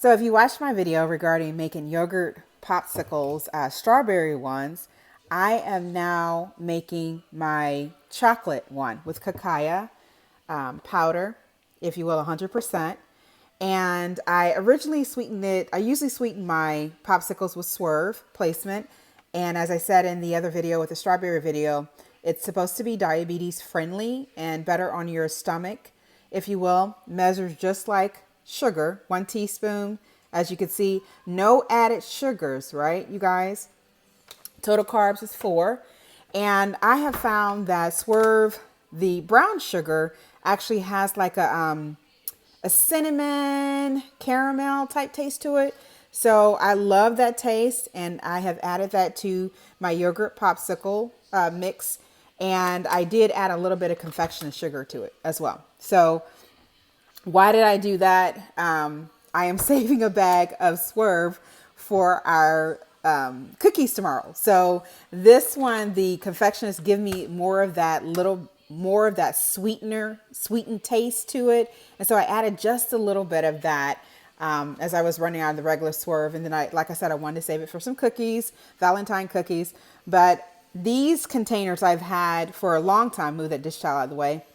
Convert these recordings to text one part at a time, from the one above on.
So if you watched my video regarding making yogurt popsicles, strawberry ones, I am now making my chocolate one with cacao powder, if you will, 100%. And I originally sweetened it. I usually sweeten my popsicles with Swerve placement. And as I said in the other video with the strawberry video, it's supposed to be diabetes friendly and better on your stomach, if you will. Measures just like sugar, 1 teaspoon. As you can see, no added sugars, right, you guys? Total carbs is 4. And I have found that Swerve, the brown sugar, actually has like a cinnamon caramel type taste to it. So I love that taste, and I have added that to my yogurt popsicle mix. And I did add a little bit of confectioner's sugar to it as well. So why did I do that? I am saving a bag of Swerve for our cookies tomorrow. So this one, the confectioners give me more of that sweetened taste to it. And so I added just a little bit of that as I was running out of the regular Swerve. And then like I said, I wanted to save it for some cookies, Valentine cookies. But these containers I've had for a long time. Move that dish towel out of the way.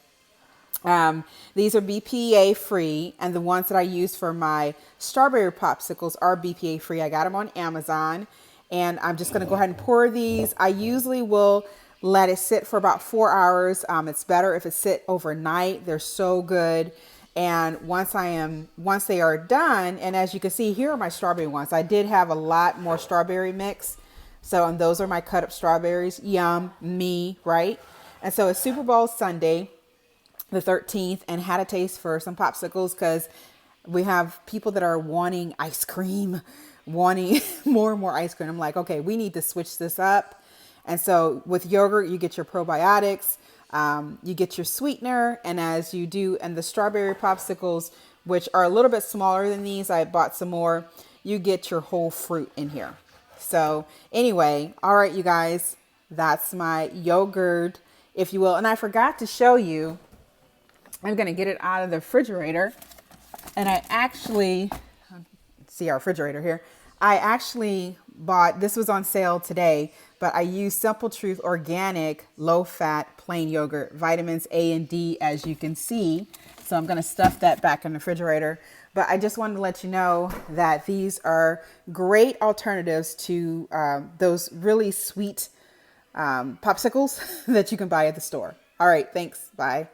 These are BPA free, and the ones that I use for my strawberry popsicles are BPA free. I got them on Amazon, and I'm just going to go ahead and pour these. I usually will let it sit for about 4 hours. It's better if it sit overnight. They're so good. And once they are done, and as you can see, here are my strawberry ones. I did have a lot more strawberry mix. So, and those are my cut up strawberries. Yum, me, right? And so it's Super Bowl Sunday, the 13th, and had a taste for some popsicles because we have people that are wanting ice cream, wanting more and more ice cream. I'm like, okay, we need to switch this up. And so with yogurt, you get your probiotics, you get your sweetener, and as you do, and the strawberry popsicles, which are a little bit smaller than these, I bought some more, you get your whole fruit in here. So anyway, all right, you guys, that's my yogurt, if you will. And I forgot to show you, I'm going to get it out of the refrigerator. And I actually, see our refrigerator here. I actually bought, this was on sale today, but I used Simple Truth organic, low fat, plain yogurt, vitamins A and D, as you can see. So I'm going to stuff that back in the refrigerator. But I just wanted to let you know that these are great alternatives to those really sweet popsicles that you can buy at the store. All right, thanks. Bye.